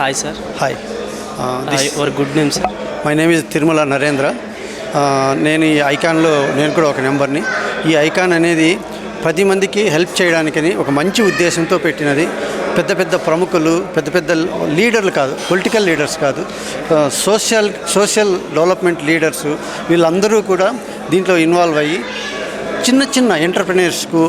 Hi, sir. Hi Your good name, sir. My name is Tirumala Narendra. నేను ఈ ఐకాన్లో నేను కూడా ఒక నెంబర్ని. ఈ ఐకాన్ అనేది 10 మందికి హెల్ప్ చేయడానికని ఒక మంచి ఉద్దేశంతో పెట్టినది. పెద్ద పెద్ద ప్రముఖులు, పెద్ద పెద్ద లీడర్లు కాదు, పొలిటికల్ లీడర్స్ కాదు, సోషల్ డెవలప్మెంట్ లీడర్స్ వీళ్ళందరూ కూడా దీంట్లో ఇన్వాల్వ్ అయ్యి చిన్న చిన్న ఎంటర్ప్రెన్యూర్స్కు,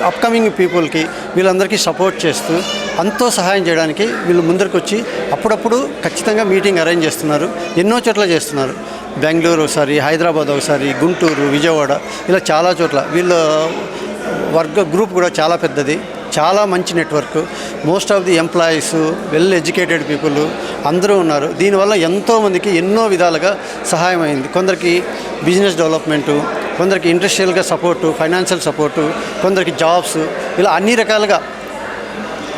అప్కమింగ్ పీపుల్కి వీళ్ళందరికీ సపోర్ట్ చేస్తూ అంతో సహాయం చేయడానికి వీళ్ళు ముందరికి వచ్చి అప్పుడప్పుడు ఖచ్చితంగా మీటింగ్ అరేంజ్ చేస్తున్నారు. ఎన్నో చోట్ల చేస్తున్నారు. బెంగళూరు ఒకసారి, హైదరాబాద్ ఒకసారి, గుంటూరు, విజయవాడ, ఇలా చాలా చోట్ల. వీళ్ళ గ్రూప్ కూడా చాలా పెద్దది, చాలా మంచి network. Most of the employees well educated people అందరూ ఉన్నారు. దీనివల్ల ఎంతోమందికి ఎన్నో విధాలుగా సహాయం అయింది. కొందరికి బిజినెస్ డెవలప్మెంటు, కొందరికి ఇండస్ట్రియల్గా సపోర్టు, ఫైనాన్షియల్ సపోర్టు, కొందరికి జాబ్స్, ఇలా అన్ని రకాలుగా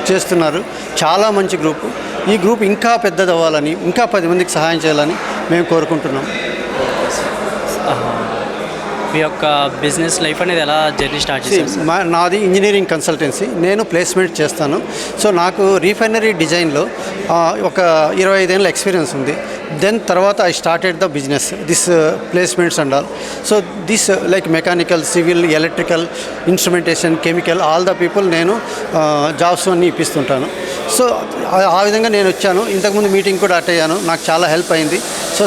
చేస్తున్నారు. చాలా మంచి గ్రూపు. ఈ గ్రూప్ ఇంకా పెద్దది అవ్వాలని, ఇంకా 10 మందికి సహాయం చేయాలని మేము కోరుకుంటున్నాం. మీ యొక్క బిజినెస్ లైఫ్ అనేది ఎలా జర్నీ స్టార్ట్ చేశారు? నాది ఇంజనీరింగ్ కన్సల్టెన్సీ. నేను ప్లేస్మెంట్ చేస్తాను. సో నాకు రీఫైనరీ డిజైన్లో ఒక 25 ఏళ్ళ ఎక్స్పీరియన్స్ ఉంది. దెన్ తర్వాత I started the business, this placements and all. So this like mechanical, civil, electrical, instrumentation, chemical, all the people నేను జాబ్స్ అన్నీ ఇప్పిస్తుంటాను. సో ఆ విధంగా నేను వచ్చాను. ఇంతకుముందు మీటింగ్ కూడా అటెండ్ అయ్యాను, నాకు చాలా హెల్ప్ అయింది. So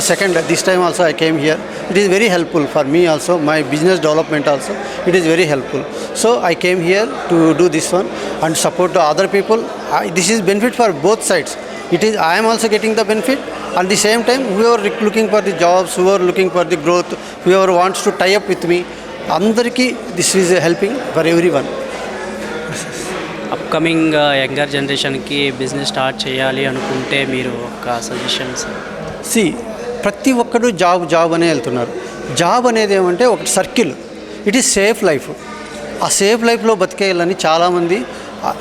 this time also I came here. It is very helpful for me also, my business development also. It is very helpful. So I came here to do this one and support the other people. This is benefit for both sides. I am also getting the benefit. At the same time, whoever looking for the jobs, whoever looking for the growth, whoever wants to tie up with me, andariki this is helping for everyone. Upcoming younger జనరేషన్కి business start చేయాలి అనుకుంటే మీరు ఒక suggestions? ప్రతి ఒక్కడు job అనే వెళ్తున్నారు. Job అనేది ఏమంటే ఒక circle. It is safe life. ఆ సేఫ్ లైఫ్లో బతికేయాలని చాలామంది,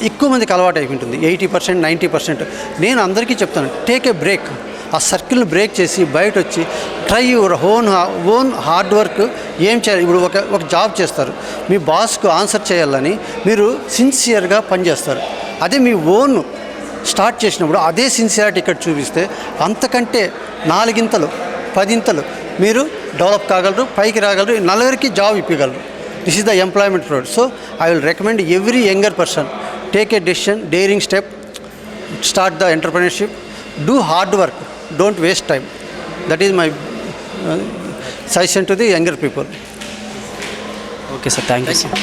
ఎక్కువ మందికి అలవాటు అయిపోతుంది. 80%, 90%. నేను అందరికీ చెప్తాను, టేక్ ఏ బ్రేక్. ఆ సర్కిల్ని బ్రేక్ చేసి బయట వచ్చి try your own hard work. ఏం చేయాలి? ఇప్పుడు ఒక జాబ్ చేస్తారు, మీ బాస్కు ఆన్సర్ చేయాలని మీరు సిన్సియర్గా పనిచేస్తారు. అదే మీ ఓన్ స్టార్ట్ చేసినప్పుడు అదే సిన్సియారిటీ ఇక్కడ చూపిస్తే అంతకంటే 4 ఇంతలు 10 ఇంతలు మీరు డెవలప్ కాగలరు, పైకి రాగలరు, నలుగురికి జాబ్ ఇప్పగలరు. This is the employment flood. So I will recommend every younger person, take a decision, daring step, start the entrepreneurship, do hard work, don't waste time. That is my suggestion to the younger people. Okay sir, thank you sir.